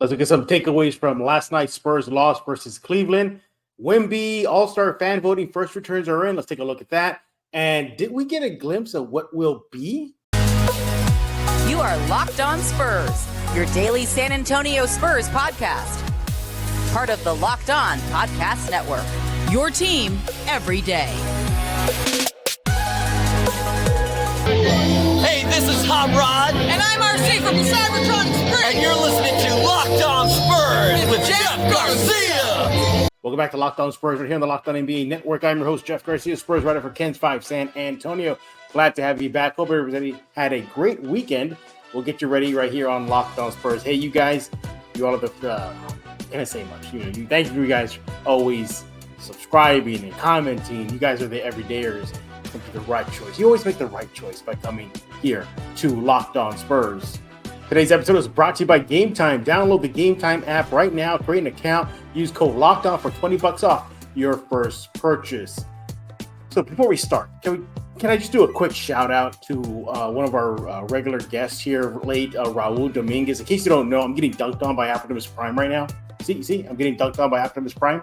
Let's look at some takeaways from last night's Spurs loss versus Cleveland. Wemby, AllStar fan voting first returns are in. Let's take a look at that. And did we get a glimpse of what will be? You are Locked On Spurs, your daily San Antonio Spurs podcast. Part of the Locked On Podcast Network, your team every day. Hey, this is Hot Rod. And I'm RC from the Cybertron Spurs. And you're listening to Locked On Spurs with Jeff Garcia. Welcome back to Locked On Spurs. We're here on the Locked On NBA Network. I'm your host, Jeff Garcia, Spurs writer for Ken's 5 San Antonio. Glad to have you back. Hope everybody had a great weekend. We'll get you ready right here on Locked On Spurs. Hey, you guys, you all have the, can't say much. Thank you guys always subscribing and commenting. You guys are the everydayers. Make the right choice. You always make the right choice by coming here to Locked On Spurs. Today's episode is brought to you by Game Time. Download the Game Time app right now. Create an account. Use code LOCKEDON for $20 off your first purchase. So before we start, can I just do a quick shout out to one of our regular guests here late, Raul Dominguez. In case you don't know, I'm getting dunked on by Optimus Prime right now. See, I'm getting dunked on by Optimus Prime.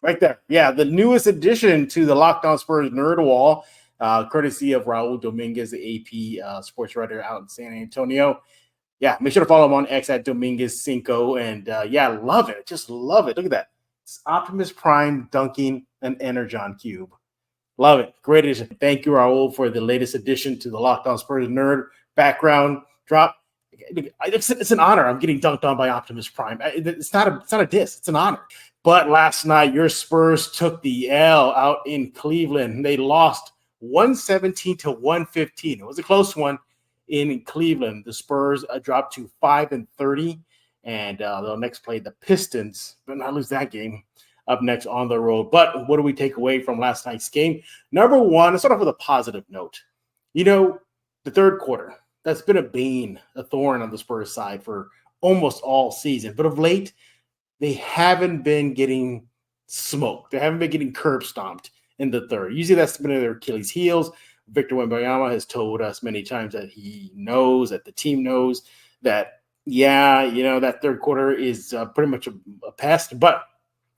Right there. Yeah, the newest addition to the Locked On Spurs Nerd Wall, courtesy of Raul Dominguez, the AP sports writer out in San Antonio. Yeah, make sure to follow him on X at Dominguez5. And love it. Just love it. Look at that. It's Optimus Prime dunking an Energon Cube. Love it. Great addition. Thank you, Raul, for the latest addition to the Locked On Spurs Nerd background drop. It's an honor. I'm getting dunked on by Optimus Prime. It's not a diss. It's an honor. But last night, your Spurs took the L out in Cleveland. They lost 117-115. It was a close one in Cleveland. The Spurs dropped to 5-30, and they'll next play the Pistons, but not lose that game up next on the road. But what do we take away from last night's game? Number one, let's start off with a positive note. The third quarter, that's been a thorn on the Spurs side for almost all season. But of late, they haven't been getting smoked. They haven't been getting curb stomped in the third. Usually that's been their Achilles heels. Victor Wembanyama has told us many times that he knows, that the team knows that, that third quarter is pretty much a pest. But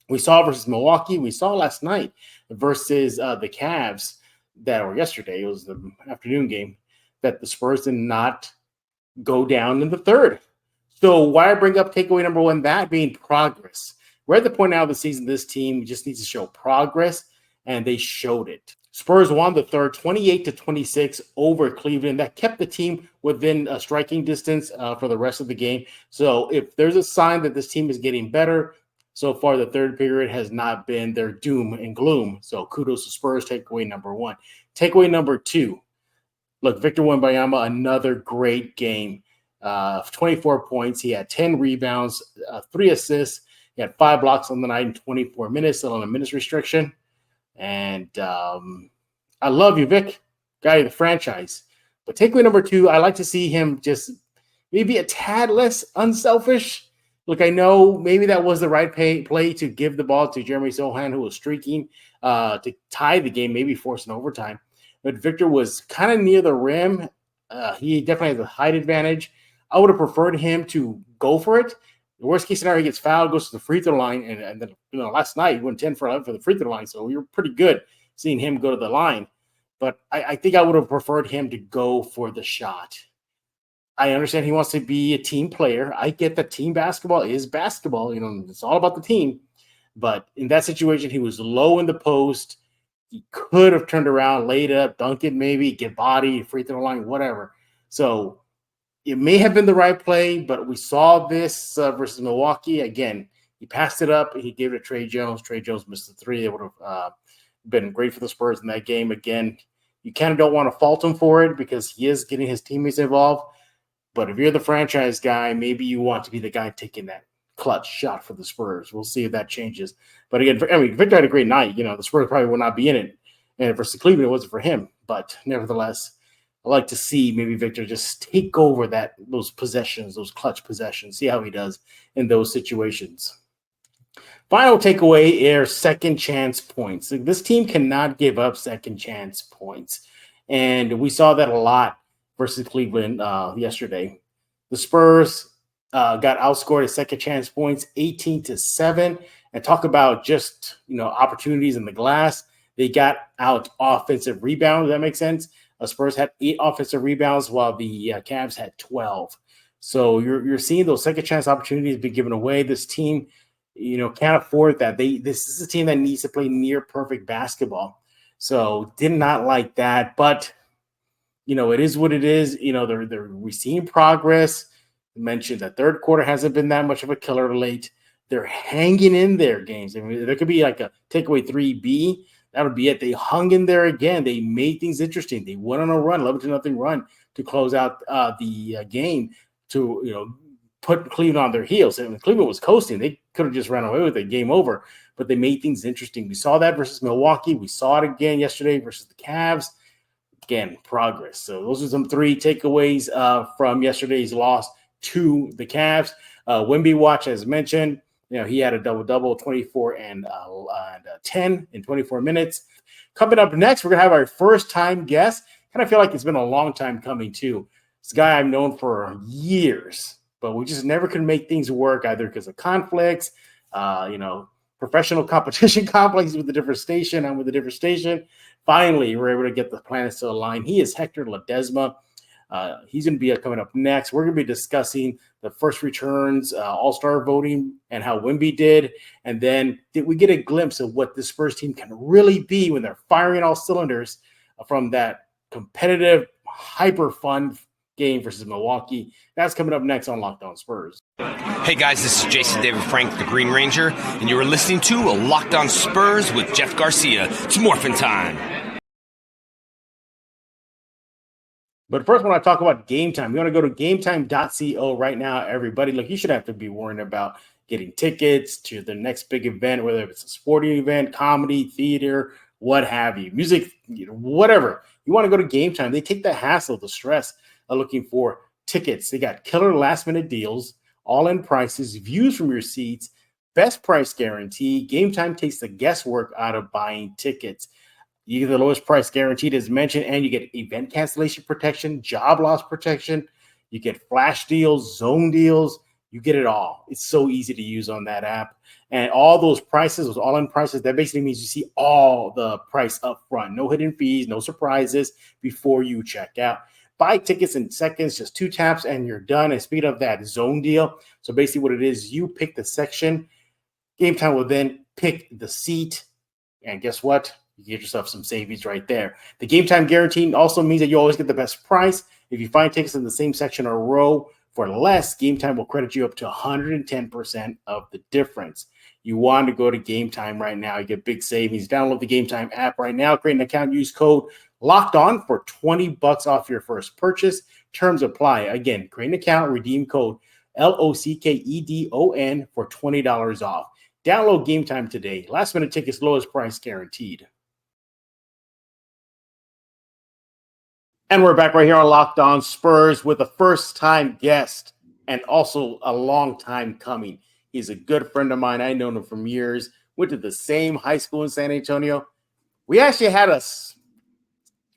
we saw versus Milwaukee. We saw last night versus the Cavs yesterday. It was the afternoon game that the Spurs did not go down in the third. So why I bring up takeaway number one, that being progress. We're at the point now of the season, this team just needs to show progress, and they showed it. Spurs won the third 28-26 over Cleveland. That kept the team within a striking distance for the rest of the game. So if there's a sign that this team is getting better, so far the third period has not been their doom and gloom. So kudos to Spurs, takeaway number one. Takeaway number two, look, Victor Wembanyama, another great game. 24 points. He had 10 rebounds, 3 assists. He had 5 blocks on the night in 24 minutes, still on a minutes restriction. And I love you, Vic, guy of the franchise. But takeaway number two, I like to see him just maybe a tad less unselfish. Look, I know maybe that was the right play to give the ball to Jeremy Sohan, who was streaking to tie the game, maybe force an overtime. But Victor was kind of near the rim. He definitely has a height advantage. I would have preferred him to go for it. The worst case scenario, he gets fouled, goes to the free throw line, and then last night he went 10 for 11 for the free throw line, so we were pretty good seeing him go to the line. But I think I would have preferred him to go for the shot. I understand he wants to be a team player. I get that team basketball is basketball. It's all about the team. But in that situation, he was low in the post. He could have turned around, laid up, dunked it maybe, get body, free throw line, whatever. So it may have been the right play, but we saw this versus Milwaukee. Again, he passed it up. He gave it to Trey Jones. Trey Jones missed the three. It would have been great for the Spurs in that game. Again, you kind of don't want to fault him for it because he is getting his teammates involved. But if you're the franchise guy, maybe you want to be the guy taking that clutch shot for the Spurs. We'll see if that changes. But again, Victor had a great night. The Spurs probably will not be in it. And versus Cleveland, it wasn't for him. But nevertheless, I like to see maybe Victor just take over those possessions, those clutch possessions, see how he does in those situations. Final takeaway are second chance points. This team cannot give up second chance points. And we saw that a lot versus Cleveland yesterday. The Spurs got outscored at second chance points, 18-7. And talk about just, opportunities in the glass. They got out offensive rebounds. That makes sense. Spurs had 8 offensive rebounds while the Cavs had 12. So you're seeing those second chance opportunities be given away. This team, can't afford that. This is a team that needs to play near perfect basketball. So did not like that, but it is what it is. We're seeing progress. I mentioned the third quarter hasn't been that much of a killer late. They're hanging in there games. I mean, there could be like a takeaway 3B. That would be it. They hung in there again. They made things interesting. They went on a run, 11-0 run to close out the game to, put Cleveland on their heels. And when Cleveland was coasting, they could have just ran away with it, game over. But they made things interesting. We saw that versus Milwaukee. We saw it again yesterday versus the Cavs. Again, progress. So those are some 3 takeaways from yesterday's loss to the Cavs. Wemby watch, as mentioned, he had a double-double, 24 and 10 in 24 minutes. Coming up next, we're going to have our first-time guest. Kind of feel like it's been a long time coming, too. This guy I've known for years, but we just never could make things work, either because of conflicts, professional competition conflicts with a different station. I'm with a different station. Finally, we're able to get the planets to align. He is Hector Ledesma. He's going to be coming up next. We're going to be discussing the first returns, AllStar voting, and how Wemby did. And then did we get a glimpse of what the Spurs team can really be when they're firing all cylinders from that competitive, hyper-fun game versus Milwaukee? That's coming up next on Locked On Spurs. Hey guys, this is Jason David Frank, the Green Ranger, and you are listening to Locked On Spurs with Jeff Garcia. It's morphin' time. But first, when I talk about Game Time, you want to go to gametime.co right now, everybody. Look, you should have to be worrying about getting tickets to the next big event, whether it's a sporting event, comedy, theater, what have you, music, whatever. You want to go to Game Time. They take the hassle, the stress of looking for tickets. They got killer last-minute deals, all-in prices, views from your seats, best price guarantee. Game Time takes the guesswork out of buying tickets. You get the lowest price guaranteed, as mentioned, and you get event cancellation protection, job loss protection. You get flash deals, zone deals. You get it all. It's so easy to use on that app. And all those prices, those all-in prices, that basically means you see all the price up front. No hidden fees, no surprises before you check out. Buy tickets in seconds, just 2 taps, and you're done. And speaking of that zone deal, so basically what it is, you pick the section. Game Time will then pick the seat. And guess what? You get yourself some savings right there. The Game Time guarantee also means that you always get the best price. If you find tickets in the same section or row for less, Game Time will credit you up to 110% of the difference. You want to go to Game Time right now. You get big savings. Download the Game Time app right now. Create an account. Use code Locked On for $20 off your first purchase. Terms apply. Again, create an account. Redeem code LOCKEDON for $20 off. Download Game Time today. Last minute tickets, lowest price guaranteed. And we're back right here on Locked On Spurs with a first-time guest and also a long time coming. He's a good friend of mine. I've known him for years. Went to the same high school in San Antonio. We actually had a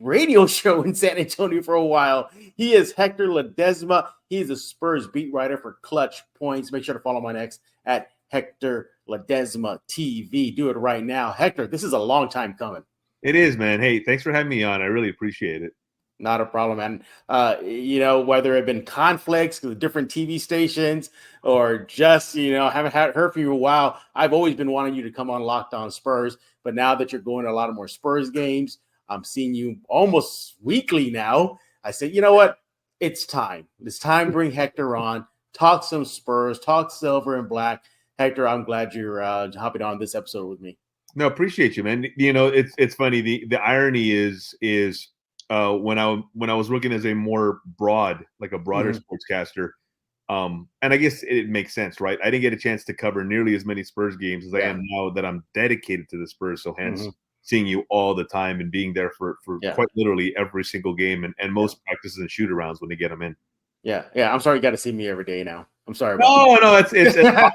radio show in San Antonio for a while. He is Hector Ledesma. He's a Spurs beat writer for Clutch Points. Make sure to follow him on X at Hector Ledesma TV. Do it right now. Hector, this is a long time coming. It is, man. Hey, thanks for having me on. I really appreciate it. Not a problem, man. Whether it been conflicts with different TV stations or just, haven't heard from you a while, I've always been wanting you to come on Locked On Spurs. But now that you're going to a lot of more Spurs games, I'm seeing you almost weekly now. I said, you know what? It's time. It's time to bring Hector on, talk some Spurs, talk silver and black. Hector, I'm glad you're hopping on this episode with me. No, appreciate you, man. It's funny. The irony is when I was looking as a more broader sportscaster, and I guess it makes sense, right? I didn't get a chance to cover nearly as many Spurs games as I am now that I'm dedicated to the Spurs. So hence seeing you all the time and being there for quite literally every single game and most practices and shoot arounds when they get them in. Yeah. I'm sorry you got to see me every day now. I'm sorry. No, it's a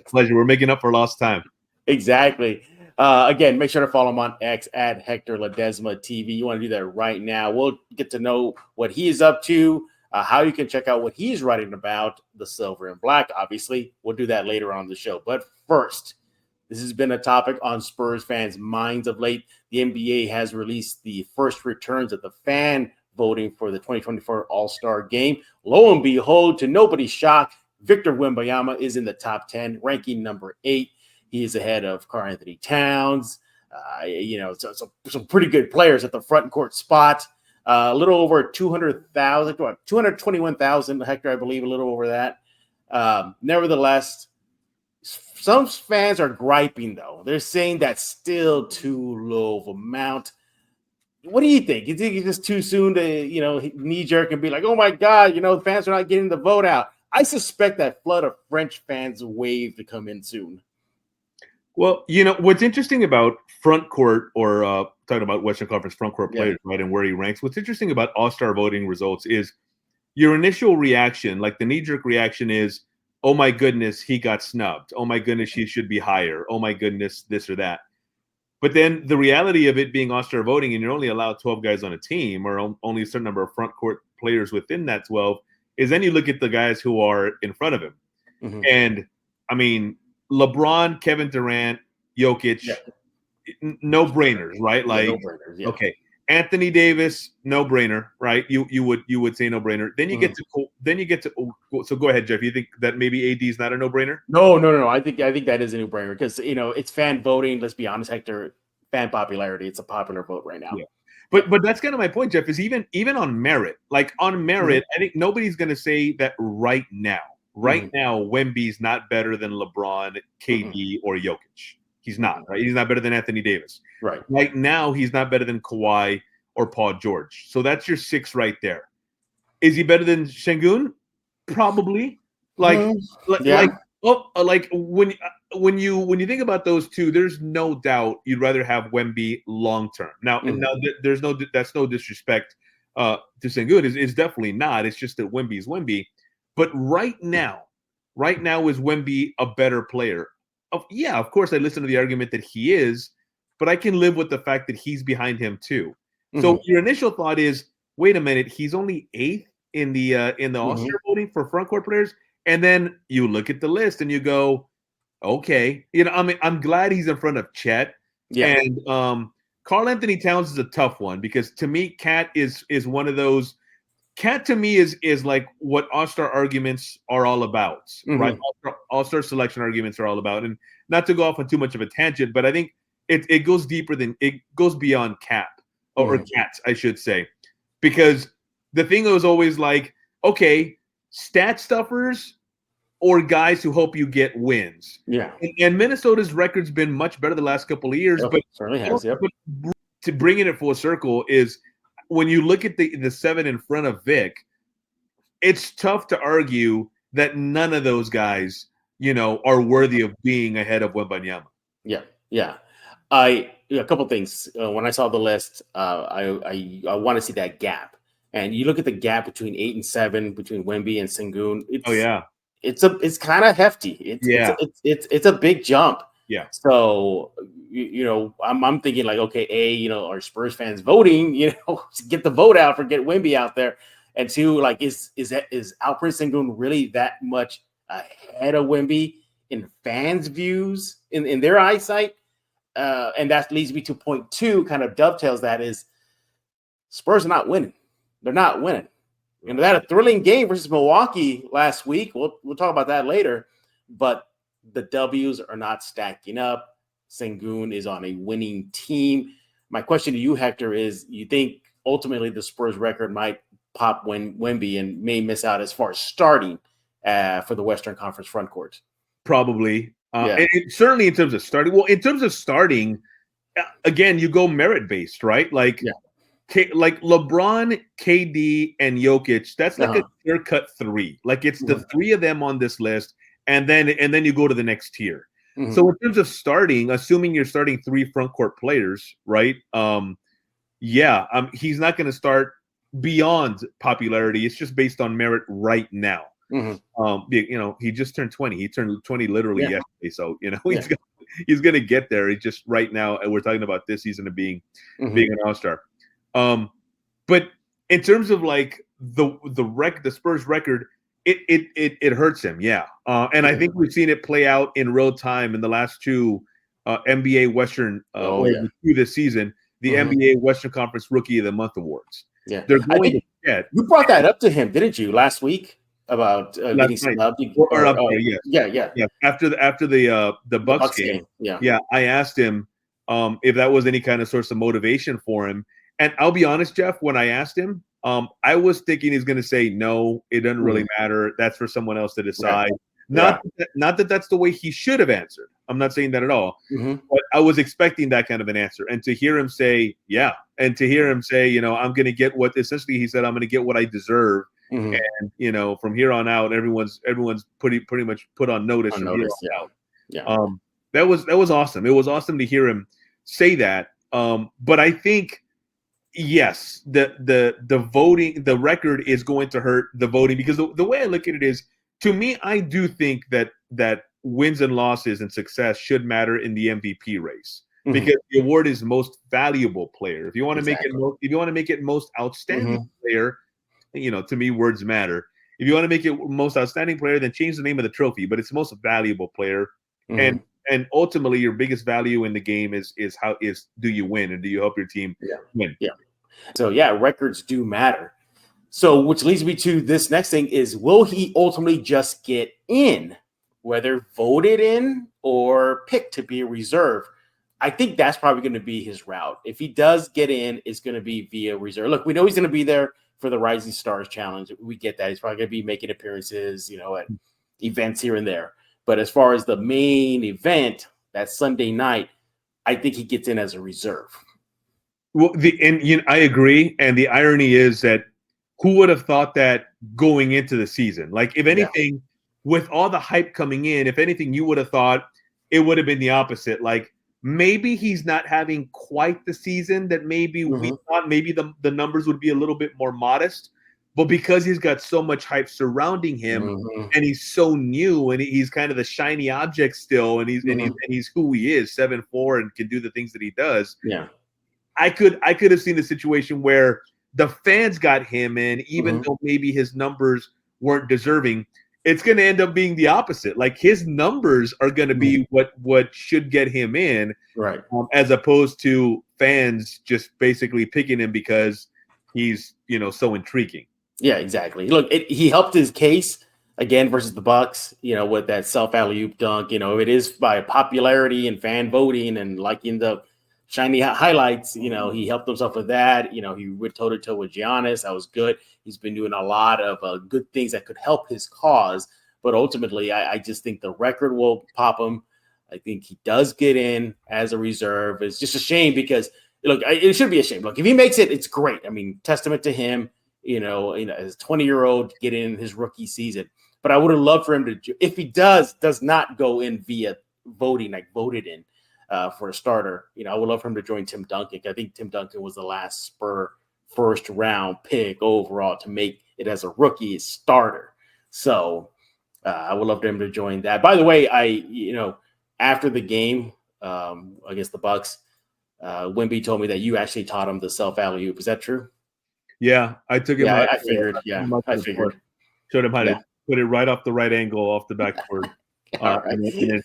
pleasure. We're making up for lost time. Exactly. Again, make sure to follow him on X at Hector Ledesma TV. You want to do that right now. We'll get to know what he is up to how you can check out what he's writing about the silver and black. Obviously, we'll do that later on the show. But first, this has been a topic on Spurs fans' minds of late. The NBA has released the first returns of the fan voting for the 2024 All-Star game. Lo and behold, to nobody's shock, Victor Wembanyama is in the top 10, ranking number 8. He is ahead of Karl-Anthony Towns. Some pretty good players at the front court spot. A little over 200,000, 221,000, Hector, I believe, a little over that. Nevertheless, some fans are griping, though. They're saying that's still too low of amount. What do you think? You think it's just too soon to, knee-jerk and be like, oh, my God, the fans are not getting the vote out? I suspect that flood of French fans wave to come in soon. Well, what's interesting about front court or talking about Western Conference front court players, right, and where he ranks, what's interesting about All-Star voting results is your initial reaction, like the knee-jerk reaction is, oh, my goodness, he got snubbed. Oh, my goodness, he should be higher. Oh, my goodness, this or that. But then the reality of it being All-Star voting and you're only allowed 12 guys on a team or only a certain number of front court players within that 12 is then you look at the guys who are in front of him. Mm-hmm. And, I mean, LeBron, Kevin Durant, Jokic, no-brainers, right? Like, no-brainers, yeah. Okay. Anthony Davis, no-brainer, right? You would say no-brainer. Then you get to so go ahead, Jeff. You think that maybe AD is not a no-brainer? No. I think that is a no-brainer because it's fan voting. Let's be honest, Hector. Fan popularity. It's a popular vote right now. Yeah. But that's kind of my point, Jeff. Is even on merit, mm-hmm. I think nobody's going to say that right now. Right now, Wemby's not better than LeBron, KD, or Jokic. He's not, right? He's not better than Anthony Davis. Right. Right now, he's not better than Kawhi or Paul George. So that's your 6 right there. Is he better than Şengün? Probably. When you think about those two, there's no doubt you'd rather have Wemby long term. Now, that's no disrespect to Şengün. It's definitely not. It's just that Wemby is Wemby. But right now is Wemby a better player? Of course, I listen to the argument that he is, but I can live with the fact that he's behind him too. Mm-hmm. So your initial thought is, wait a minute, he's only 8th in the All-Star voting for front court players, and then you look at the list and you go, okay, I'm glad he's in front of Chet. Yeah. And Karl-Anthony Towns is a tough one because to me, Cat is one of those. Cat to me is like what All-Star arguments are all about, right? All-Star selection arguments are all about. And not to go off on too much of a tangent, but I think it goes deeper than it goes beyond Cap or Cats, I should say. Because the thing was always like, okay, stat stuffers or guys who help you get wins. Yeah. And Minnesota's record's been much better the last couple of years. But certainly has, yep. But to bring it full circle is when you look at the 7 in front of Vic, it's tough to argue that none of those guys, are worthy of being ahead of Wembanyama. Yeah. A couple things. When I saw the list, I want to see that gap. And you look at the gap between 8 and 7 between Wemby and Şengün. It's kind of hefty. It's a big jump. Yeah. So, I'm thinking like, okay, are Spurs fans voting, to get the vote out for get Wemby out there? And 2, like, is Alperen Şengün really that much ahead of Wemby in fans' views, in their eyesight? And that leads me to point 2, kind of dovetails that is Spurs are not winning. They're not winning. They had a thrilling game versus Milwaukee last week. We'll talk about that later. But the W's are not stacking up. Şengün is on a winning team. My question to you, Hector, is you think ultimately the Spurs record might pop Wemby and may miss out as far as starting for the Western Conference front court? Probably. And certainly in terms of starting. Well, in terms of starting, again, you go merit-based, right? Like LeBron, KD, and Jokic, that's like a clear-cut 3. Like it's the 3 of them on this list. And then you go to the next tier. Mm-hmm. So in terms of starting, assuming you're starting 3 front court players, right? He's not going to start beyond popularity. It's just based on merit right now. Mm-hmm. He just turned 20. He turned 20 literally yesterday. So he's going to get there. It's just right now, and we're talking about this season of being an All-Star. But in terms of like the Spurs record, it hurts him. Yeah. And I think we've seen it play out in real time in the last two NBA Western through this season, the NBA Western Conference Rookie of the Month awards. Yeah. They're going to get. You brought that up to him, didn't you, last week about getting snubbed? Yeah. After the Bucks game. Yeah. I asked him if that was any kind of source of motivation for him. And I'll be honest, Jeff, when I asked him, I was thinking he's going to say, no, it doesn't really matter. That's for someone else to decide. Right. Not that that's the way he should have answered. I'm not saying that at all. But I was expecting that kind of an answer. And to hear him say, and to hear him say, I'm going to get what, essentially he said, I'm going to get what I deserve. And, from here on out, everyone's pretty much put on notice. That was awesome. It was awesome to hear him say that. But I think, yes, the voting, the record is going to hurt the voting, because the way I look at it is, to me, I do think that wins and losses and success should matter in the MVP race, because the award is most valuable player. If you want to make it most outstanding player, to me, words matter. If you want to make it most outstanding player, then change the name of the trophy, but it's most valuable player. And ultimately, your biggest value in the game is do you win, and do you help your team win? So records do matter. So which leads me to this next thing is, will he ultimately just get in, whether voted in or picked to be a reserve? I think that's probably going to be his route. If he does get in, it's going to be via reserve. Look, we know he's going to be there for the Rising Stars Challenge. We get that. He's probably going to be making appearances, at events here and there. But as far as the main event, that Sunday night, I think he gets in as a reserve. Well, I agree. And the irony is that who would have thought that going into the season? Like, if anything, with all the hype coming in, if anything, you would have thought it would have been the opposite. Like, maybe he's not having quite the season that maybe we thought. Maybe the numbers would be a little bit more modest. But because he's got so much hype surrounding him, and he's so new, and he's kind of the shiny object still, and he's who he is, 7'4", and can do the things that he does. Yeah, I could have seen a situation where the fans got him in, even though maybe his numbers weren't deserving. It's going to end up being the opposite. Like, his numbers are going to be what should get him in, right? As opposed to fans just basically picking him because he's so intriguing. Yeah, exactly. Look, he helped his case again versus the Bucks. With that self alley-oop dunk. It is by popularity and fan voting and liking the shiny highlights. He helped himself with that. He went toe-to-toe with Giannis. That was good. He's been doing a lot of good things that could help his cause. But ultimately, I just think the record will pop him. I think he does get in as a reserve. It's just a shame because, look, it should be a shame. Look, if he makes it, it's great. I mean, testament to him, as a 20-year-old get in his rookie season. But I would have loved for him to, if he does not go in via voting, like voted in, for a starter, I would love for him to join Tim Duncan. I think Tim Duncan was the last Spur first round pick overall to make it as a rookie starter. So I would love for him to join that. By the way, after the game against the Bucks, Wemby told me that you actually taught him the self alley-oop. Is that true? Yeah, I took him. I figured. Showed him how to put it right off the right angle off the backboard. And then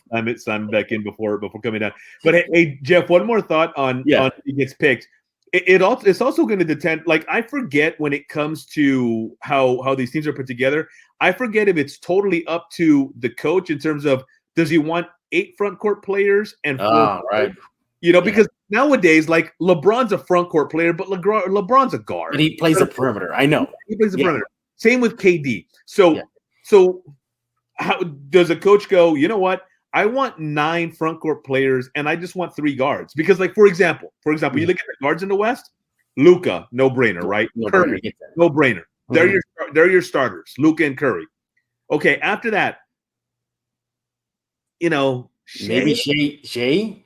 I'm back in before coming down. But hey, Jeff, one more thought on he gets picked. It's also going to depend. Like, I forget when it comes to how these teams are put together. I forget if it's totally up to the coach in terms of, does he want 8 front court players and 4 right? Because nowadays, like, LeBron's a front court player, but LeBron's a guard. And he plays the perimeter. I know. He plays the perimeter. Same with KD. So how does a coach go, you know what? I want 9 front court players and I just want 3 guards. Because, like, for example, you look at the guards in the West, Luka, no brainer, right? Curry, no brainer. They're your starters, Luka and Curry. Okay, after that, maybe Shea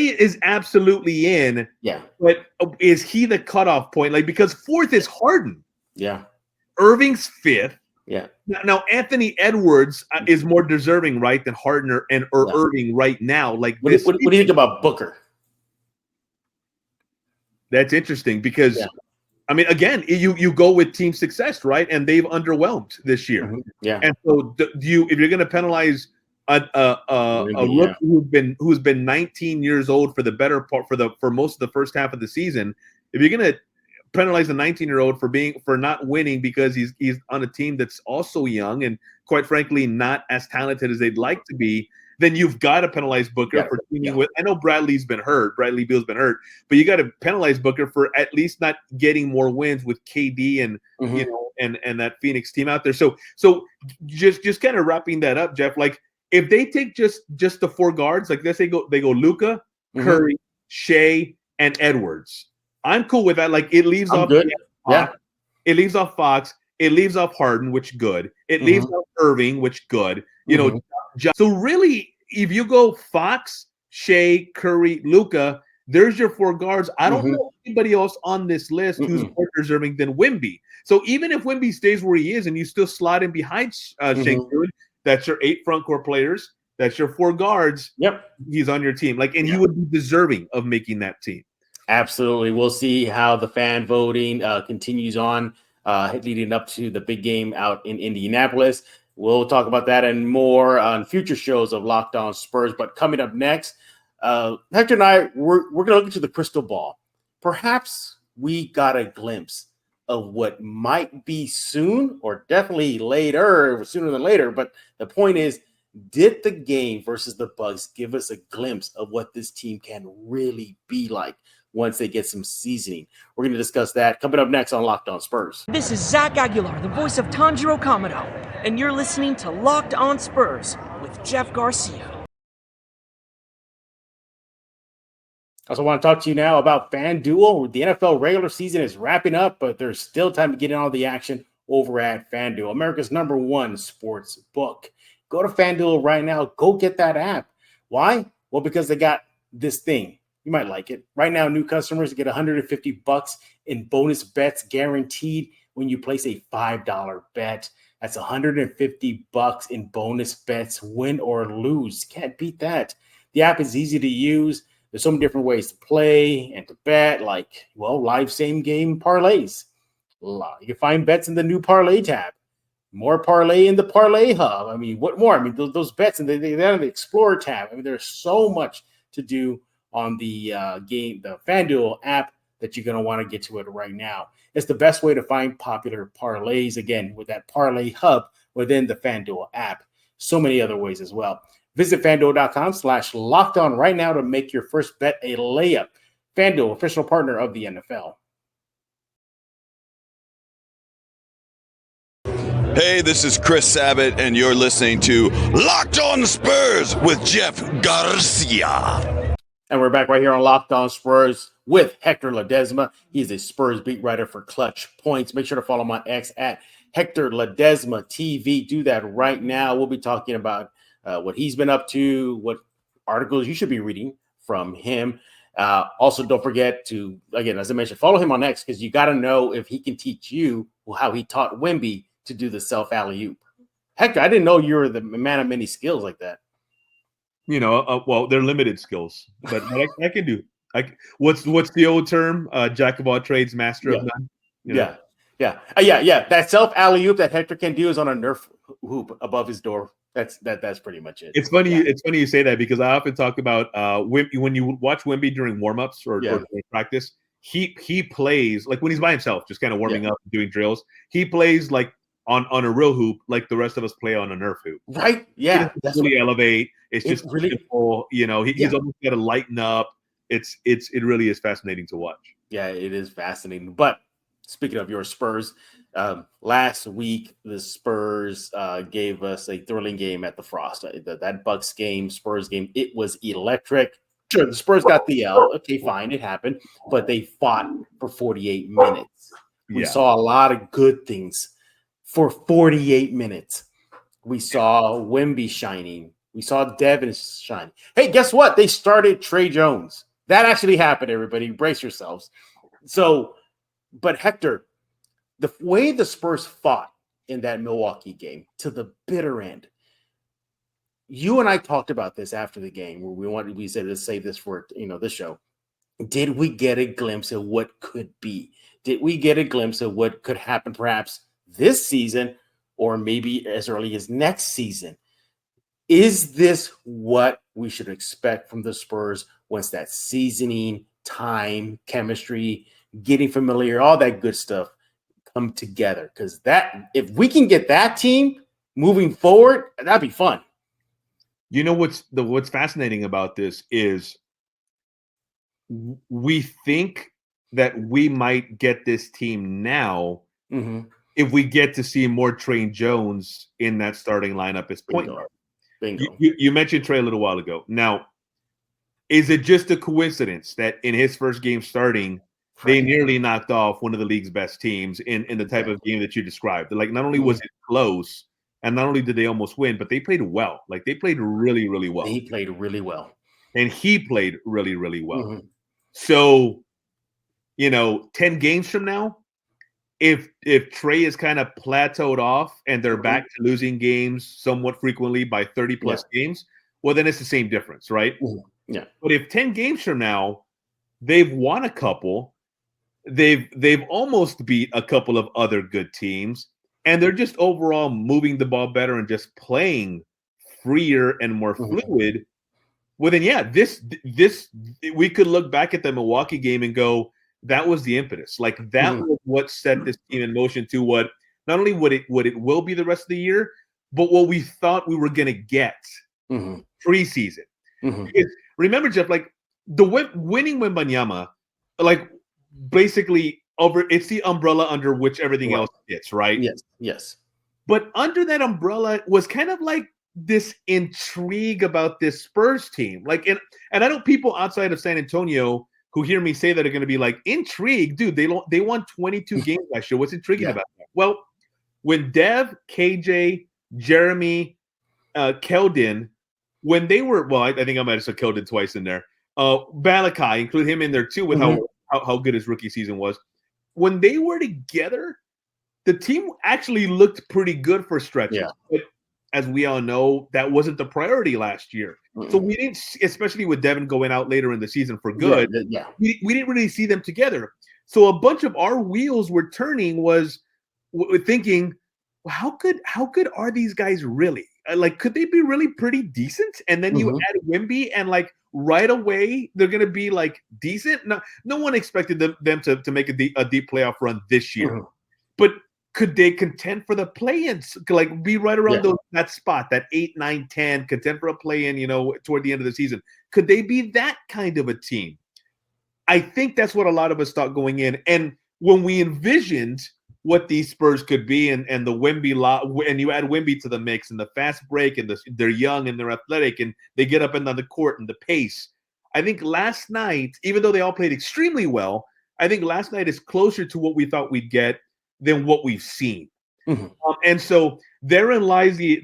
is absolutely in. Yeah. But is he the cutoff point? Like, because 4th is Harden. Yeah. Irving's 5th. Yeah. Now Anthony Edwards is more deserving, right, than Harden or Irving right now. Like, what do you think about Booker? That's interesting because I mean, again, you go with team success, right? And they've underwhelmed this year. Mm-hmm. Yeah. And so, if you're going to penalize a rookie who's been 19 years old for the better part for most of the first half of the season, if you're going to penalize a 19-year-old for not winning because he's on a team that's also young and quite frankly not as talented as they'd like to be, then you've got to penalize Booker for teaming with. I know Bradley Beal's been hurt, but you got to penalize Booker for at least not getting more wins with KD and and that Phoenix team out there. So just kind of wrapping that up, Jeff. Like if they take just the four guards, like let's say they go Luka, Curry, Shea, and Edwards. I'm cool with that. Like it leaves off Fox. It leaves off Fox. It leaves off Harden, which good. It leaves off Irving, which good. So really, if you go Fox, Shea, Curry, Luka, there's your four guards. I don't know anybody else on this list who's more deserving than Wemby. So even if Wemby stays where he is and you still slot in behind Şengün, that's your 8 front court players. That's your 4 guards. Yep, he's on your team. Like, and he would be deserving of making that team. Absolutely. We'll see how the fan voting continues on leading up to the big game out in Indianapolis. We'll talk about that and more on future shows of Locked On Spurs. But coming up next, Hector and I, we're going to look into the crystal ball. Perhaps we got a glimpse of what might be soon or definitely later, sooner than later. But the point is, did the game versus the Bucks give us a glimpse of what this team can really be like once they get some seasoning? We're going to discuss that coming up next on Locked On Spurs. This is Zach Aguilar, the voice of Tanjiro Kamado, and you're listening to Locked On Spurs with Jeff Garcia. I also want to talk to you now about FanDuel. The NFL regular season is wrapping up, but there's still time to get in all the action over at FanDuel, America's #1 sports book. Go to FanDuel right now. Go get that app. Why? Well, because they got this thing. You might like it. Right now, new customers get $150 in bonus bets guaranteed when you place a $5 bet. That's $150 in bonus bets, win or lose. Can't beat that. The app is easy to use. There's so many different ways to play and to bet, like, well, live same-game parlays. You can find bets in the new parlay tab. More parlay in the parlay hub. I mean, what more? I mean, those bets, and they're on the Explorer tab. I mean, there's so much to do on the the FanDuel app that you're going to want to get to it right now. It's the best way to find popular parlays, again, with that parlay hub within the FanDuel app. So many other ways as well. Visit FanDuel.com/lockedon right now to make your first bet a layup. FanDuel, official partner of the NFL. Hey, this is Chris Sabat, and you're listening to Locked On Spurs with Jeff Garcia. And we're back right here on Locked On Spurs with Hector Ledesma. He's a Spurs beat writer for Clutch Points. Make sure to follow him on X at Hector Ledesma TV. Do that right now. We'll be talking about what he's been up to, what articles you should be reading from him. Also, don't forget to, again, as I mentioned, follow him on X, because you got to know if he can teach you how he taught Wemby to do the self alley-oop. Hector, I didn't know you were the man of many skills like that. Well, they're limited skills, but I can do. What's the old term? Jack of all trades, master of none. Yeah. That self alley-oop that Hector can do is on a Nerf hoop above his door. That's pretty much it. It's funny. Yeah. It's funny you say that, because I often talk about Wemby, when you watch Wemby during warmups or practice. He plays like when he's by himself, just kind of warming up and doing drills. He plays like on a real hoop, like the rest of us play on a Nerf hoop. Right? Yeah. That's really elevate. It's just really simple. He's almost got to lighten up. It really is fascinating to watch. Yeah, it is fascinating. But speaking of your Spurs, last week the Spurs gave us a thrilling game at the Frost. That Bucks game, Spurs game, it was electric. Sure, the Spurs got the L. Okay, fine, it happened. But they fought for 48 minutes. We saw a lot of good things for 48 minutes. We saw Wemby shining. We saw Devin shining. Hey, guess what? They started Trey Jones. That actually happened, everybody. Brace yourselves. So, but Hector, the way the Spurs fought in that Milwaukee game to the bitter end, you and I talked about this after the game, where we said, let's save this for this show. Did we get a glimpse of what could be? did we get a glimpse of what could happen perhaps this season or maybe as early as next season? Is this what we should expect from the Spurs once that seasoning, time, chemistry, getting familiar, all that good stuff come together? Because that, if we can get that team moving forward, that'd be fun. You know what's fascinating about this is we think that we might get this team now if we get to see more Trey Jones in that starting lineup as point guard. Bingo. You mentioned Trey a little while ago. Now, is it just a coincidence that in his first game starting, they nearly knocked off one of the league's best teams in the type of game that you described? Like, not only was it close, and not only did they almost win, but they played well. Like, they played really, really well. He played really well. And he played really, really well. So, 10 games from now, if Trey is kind of plateaued off and they're back to losing games somewhat frequently by 30-plus games, well, then it's the same difference, right? Yeah. But if 10 games from now, they've won a couple, they've almost beat a couple of other good teams, and they're just overall moving the ball better and just playing freer and more fluid, well, then, this we could look back at the Milwaukee game and go, that was the impetus. Like, that was what set this team in motion to what not only what it will be the rest of the year, but what we thought we were going to get preseason. Because remember, Jeff, like the winning Wembanyama, like basically it's the umbrella under which everything else fits, right? Yes. But under that umbrella was kind of like this intrigue about this Spurs team. Like, and I know people outside of San Antonio who hear me say that are going to be like, intrigue, dude, they won 22 games last year. What's intriguing about that? Well, when Dev, KJ, Jeremy, Keldon, when they were, well, I think I might have said Keldon twice in there. Malachi, include him in there too with how good his rookie season was. When they were together, the team actually looked pretty good for stretches. Yeah. But as we all know, that wasn't the priority last year. So we didn't, especially with Devin going out later in the season for good, we didn't really see them together. So a bunch of our wheels were turning was thinking, well, how good are these guys really? Like, could they be really pretty decent? And then you add Wemby and like right away, they're going to be like decent. No one expected them to make a deep playoff run this year, but could they contend for the play-ins? Like, be right around that spot, that 8, 9, 10, contend for a play-in, toward the end of the season. Could they be that kind of a team? I think that's what a lot of us thought going in. And when we envisioned what these Spurs could be and the Wemby lot, and you add Wemby to the mix and the fast break and they're young and they're athletic and they get up and down the court and the pace. I think last night, even though they all played extremely well, I think last night is closer to what we thought we'd get than what we've seen. And so therein lies the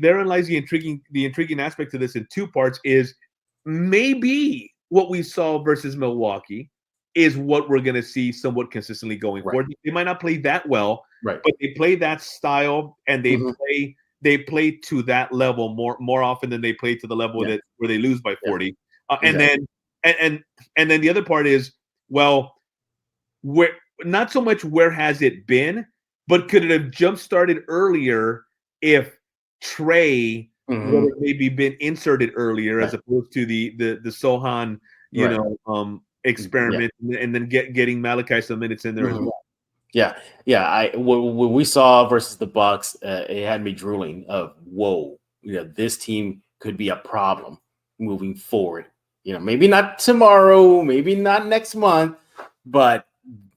intriguing aspect to this in two parts is maybe what we saw versus Milwaukee is what we're going to see somewhat consistently going forward. They might not play that well, but they play that style and they play to that level more often than they play to the level where they lose by 40. And then the other part is, well, where not so much where has it been, but could it have jump started earlier if Trey would have maybe been inserted earlier as opposed to the Sohan, experiment and then getting Malachi some minutes in there as well. When we saw versus the Bucks, it had me drooling of whoa, this team could be a problem moving forward. Maybe not tomorrow, maybe not next month, but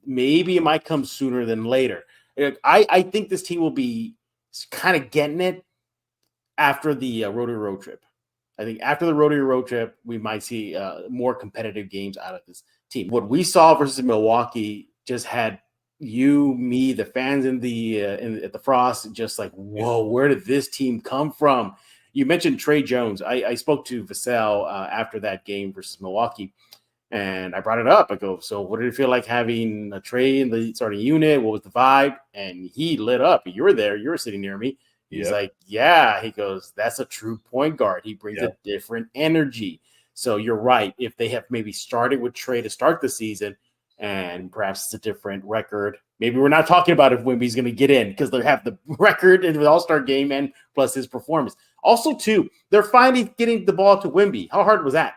maybe it might come sooner than later. I think this team will be kind of getting it after the road trip. I think after the road trip, we might see more competitive games out of this team. What we saw versus Milwaukee just had you, me, the fans at the Frost, just like, whoa, where did this team come from? You mentioned Trey Jones. I spoke to Vassell after that game versus Milwaukee, and I brought it up. I go, so what did it feel like having a Trey in the starting unit? What was the vibe? And he lit up. You were there. You were sitting near me. He's like, yeah. He goes, that's a true point guard. He brings a different energy. So you're right. If they have maybe started with Trey to start the season and perhaps it's a different record. Maybe we're not talking about if Wemby's going to get in because they have the record in the All-Star game and plus his performance. Also, too, they're finally getting the ball to Wemby. How hard was that?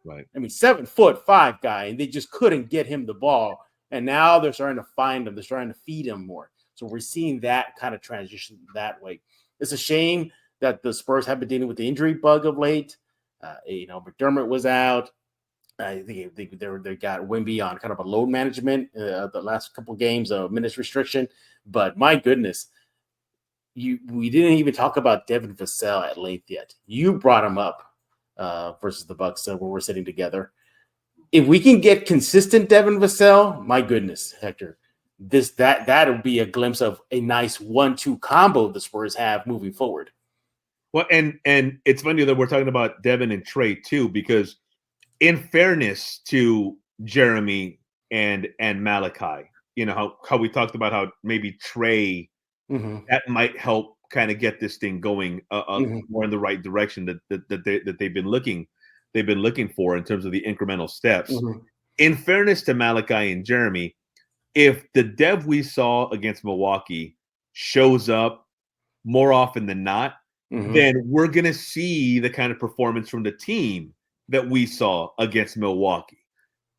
Right. I mean, 7'5" guy, and they just couldn't get him the ball. And now they're starting to find him. They're starting to feed him more. So we're seeing that kind of transition that way. It's a shame that the Spurs have been dealing with the injury bug of late. McDermott was out. I think they got Wemby on kind of a load management the last couple of games of minutes restriction. But my goodness, we didn't even talk about Devin Vassell at length yet. You brought him up versus the Bucks when we're sitting together. If we can get consistent Devin Vassell, my goodness, Hector, that'll be a glimpse of a nice 1-2 combo the Spurs have moving forward. Well, and it's funny that we're talking about Devin and Trey too, because in fairness to Jeremy and Malachi, how we talked about how maybe Trey that might help kind of get this thing going more in the right direction that they've been looking for in terms of the incremental steps. In fairness to Malachi and Jeremy, if the Dev we saw against Milwaukee shows up more often than not, then we're going to see the kind of performance from the team that we saw against Milwaukee.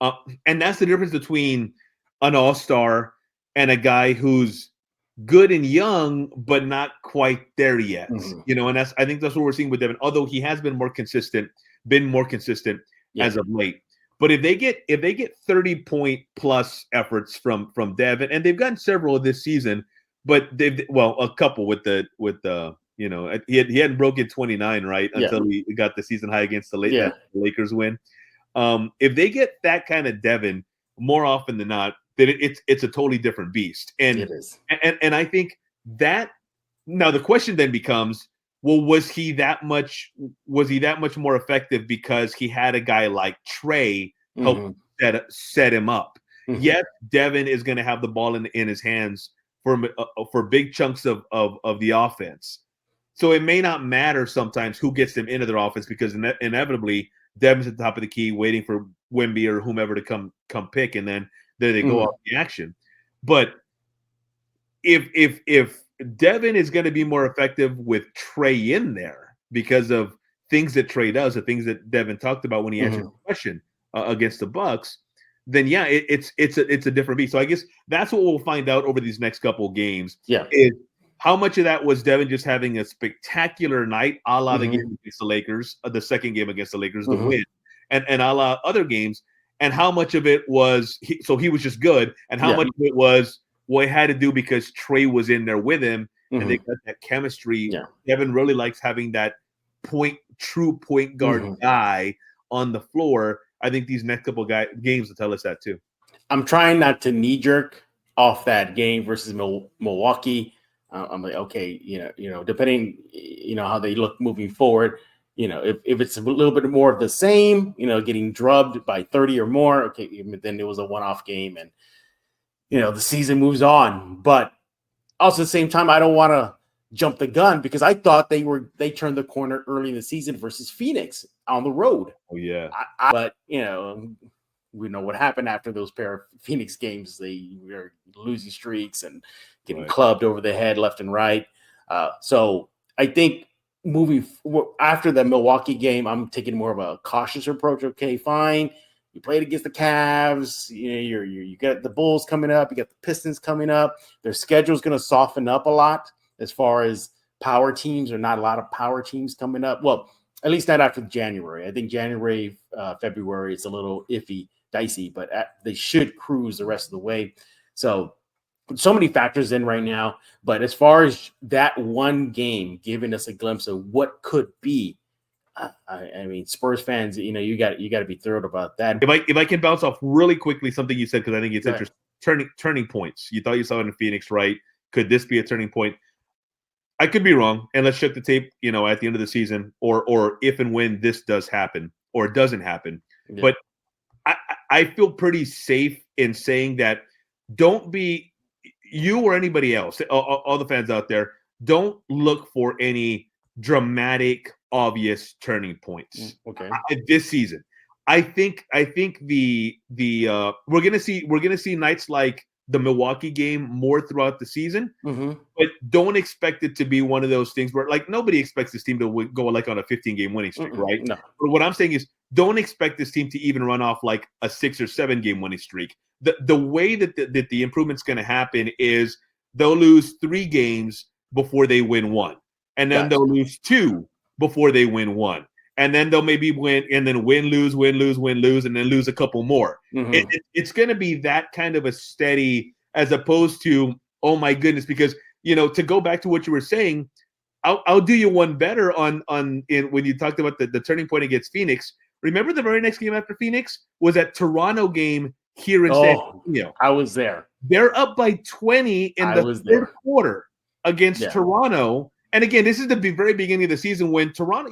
And that's the difference between an all-star and a guy who's good and young, but not quite there yet. And I think that's what we're seeing with Devin, although he has been more consistent as of late. But if they get 30-point plus efforts from Devin, and they've gotten several this season, but a couple with the he hadn't broken 29 until he got the season high against the Lakers win. If they get that kind of Devin more often than not, then it's a totally different beast. And it is. And I think that now the question then becomes, well, was he that much more effective because he had a guy like Trey help set him up? Yes, Devin is going to have the ball in his hands for big chunks of the offense. So it may not matter sometimes who gets them into their offense because inevitably Devin's at the top of the key waiting for Wemby or whomever to come pick, and then there they go off the action. But if Devin is going to be more effective with Trey in there because of things that Trey does, the things that Devin talked about when he answered the question against the Bucks, then it's a different beast. So I guess that's what we'll find out over these next couple of games. Is how much of that was Devin just having a spectacular night, a la the game against the Lakers, the second game against the Lakers, the win, and a la other games, and how much of it was he was just good, and how much of it was he had to do because Trey was in there with him, and they got that chemistry. Devin really likes having that true point guard guy on the floor. I think these next couple games will tell us that too. I'm trying not to knee jerk off that game versus Milwaukee. I'm like, okay, depending, how they look moving forward, if it's a little bit more of the same, getting drubbed by 30 or more, okay, then it was a one-off game and, the season moves on. But also at the same time, I don't want to jump the gun because I thought they turned the corner early in the season versus Phoenix on the road. Oh, yeah. But, we know what happened after those pair of Phoenix games. They were losing streaks and getting clubbed over the head left and right. So I think moving after the Milwaukee game, I'm taking more of a cautious approach. Okay, fine. You played against the Cavs. You got the Bulls coming up. You got the Pistons coming up. Their schedule's going to soften up a lot as far as power teams. Or not a lot of power teams coming up. Well, at least not after January. I think January, February, it's a little dicey, but they should cruise the rest of the way. So many factors in right now. But as far as that one game giving us a glimpse of what could be, I mean, Spurs fans, you got to be thrilled about that. If I can bounce off really quickly something you said, because I think it's interesting. Turning points. You thought you saw it in Phoenix, right? Could this be a turning point? I could be wrong, and let's check the tape. At the end of the season, or if and when this does happen, or it doesn't happen. Yeah. But I feel pretty safe in saying that don't be you or anybody else, all the fans out there, don't look for any dramatic, obvious turning points this season. I think the we're gonna see nights like the Milwaukee game more throughout the season, but don't expect it to be one of those things where like nobody expects this team to go like on a 15-game winning streak, right? No. But what I'm saying is don't expect this team to even run off like a 6 or 7-game winning streak. The way that the improvement's going to happen is they'll lose 3 games before they win 1, and then they'll lose 2 before they win 1. And then they'll maybe win, and then win, lose, and then lose a couple more. It's going to be that kind of a steady, as opposed to, oh my goodness, because to go back to what you were saying, I'll do you one better on when you talked about the turning point against Phoenix. Remember the very next game after Phoenix was that Toronto game here in San Antonio. I was there. They're up by 20 in the third quarter against Toronto. And again, this is the very beginning of the season when Toronto,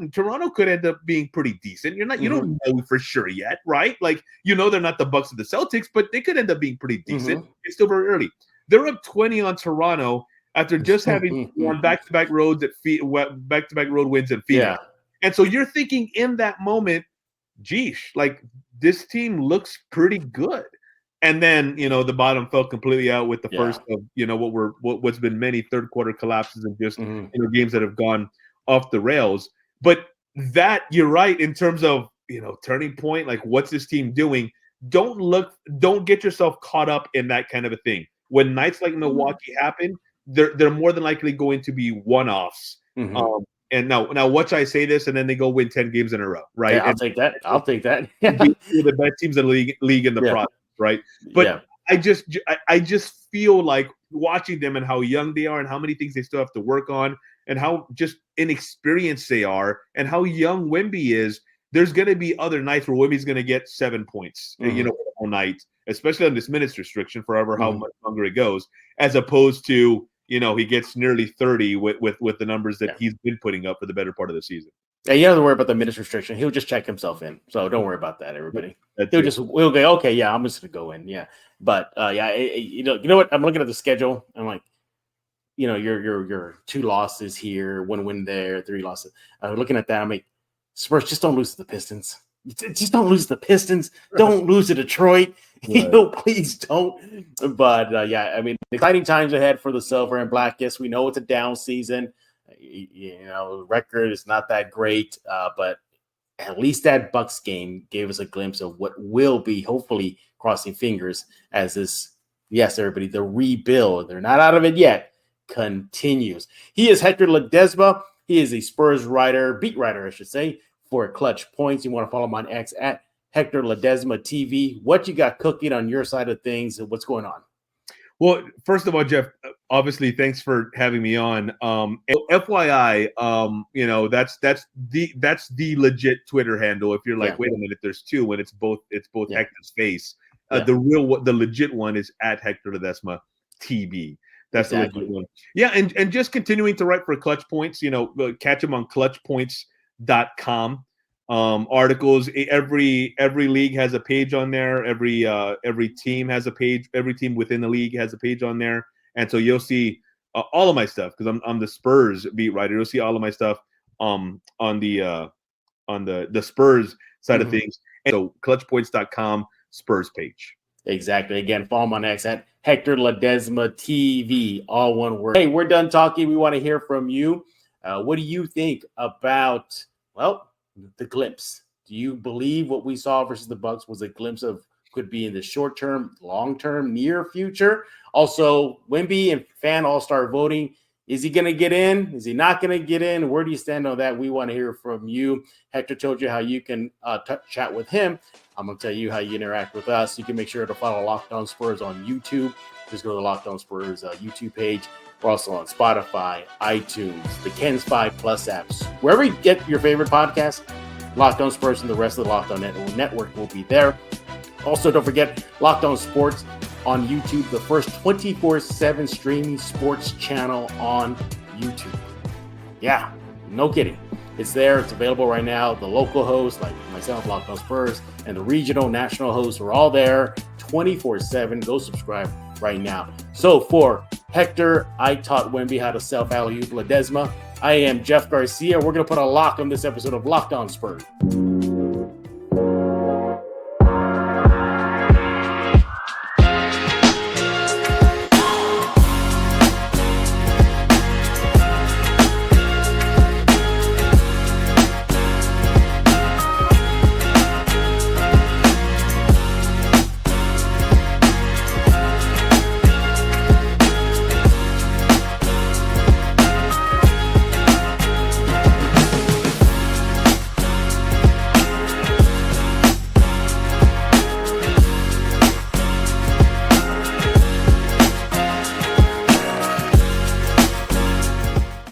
Toronto could end up being pretty decent. You don't know for sure yet, right? Like, they're not the Bucks of the Celtics, but they could end up being pretty decent. It's still very early. They're up 20 on Toronto after just having won back-to-back road wins in Phoenix. Yeah. And so you're thinking in that moment, geesh, like this team looks pretty good. And then, the bottom fell completely out with the first of, what's been many third quarter collapses and just, games that have gone off the rails. But that, you're right, in terms of, turning point, like what's this team doing? Don't get yourself caught up in that kind of a thing. When nights like Milwaukee happen, they're more than likely going to be one-offs. And now watch I say this, and then they go win 10 games in a row, right? Yeah, I'll take that. The best teams in the league in the process. Right. But I just feel like watching them and how young they are and how many things they still have to work on and how just inexperienced they are and how young Wemby is. There's going to be other nights where Wemby's going to get 7 points, all night, especially on this minutes restriction for how much longer it goes, as opposed to, he gets nearly 30 with the numbers that he's been putting up for the better part of the season. Yeah, you don't have to worry about the minutes restriction. He'll just check himself in. So don't worry about that, everybody. We'll go, okay, yeah, I'm just going to go in. Yeah. But, you know what? I'm looking at the schedule. I'm like, your 2 losses here, 1 win there, 3 losses. Looking at that, I'm like, Spurs, just don't lose to the Pistons. Just don't lose to the Pistons. Don't lose to Detroit. Right. Please don't. But, exciting times ahead for the Silver and Black. Yes, we know it's a down season. Record is not that great, but at least that Bucks game gave us a glimpse of what will be, hopefully, crossing fingers as this, yes, everybody, the rebuild, they're not out of it yet, continues. He is Hector Ledesma. He is a Spurs beat writer, I should say, for Clutch Points. You want to follow him on X at Hector Ledesma TV. What you got cooking on your side of things and what's going on? Well, first of all, Jeff, obviously, thanks for having me on. FYI, that's the legit Twitter handle. If you're like, wait a minute, there's 2 when it's both Hector's face. The legit one is at Hector Ledesma TV. That's the legit one. Yeah, and just continuing to write for Clutch Points. Catch him on ClutchPoints.com. Articles. Every league has a page on there. Every team has a page. Every team within the league has a page on there, and so you'll see all of my stuff because I'm the Spurs beat writer. You'll see all of my stuff on the Spurs side of things. And so ClutchPoints.com Spurs page. Exactly. Again, follow him on X at Hector Ledesma TV. All one word. Hey, we're done talking. We want to hear from you. What do you think about the glimpse? Do you believe what we saw versus the Bucks was a glimpse of could be in the short term, long term, near future? Also, Wemby and fan AllStar voting. Is he going to get in? Is he not going to get in? Where do you stand on that? We want to hear from you. Hector told you how you can chat with him. I'm going to tell you how you interact with us. You can make sure to follow Locked On Spurs on YouTube. Just go to the Locked On Spurs YouTube page. We're also on Spotify, iTunes, the Ken's 5 Plus apps. Wherever you get your favorite podcast, Locked On Spurs and the rest of the Locked On Network will be there. Also, don't forget Locked On Sports on YouTube, the first 24/7 streaming sports channel on YouTube. Yeah, no kidding. It's there. It's available right now. The local hosts like myself, Locked On Spurs, and the regional, national hosts are all there 24/7. Go subscribe right now. So for Hector, I taught Wemby how to self-alley-oop Ledesma. I am Jeff Garcia. We're going to put a lock on this episode of Locked On Spurs.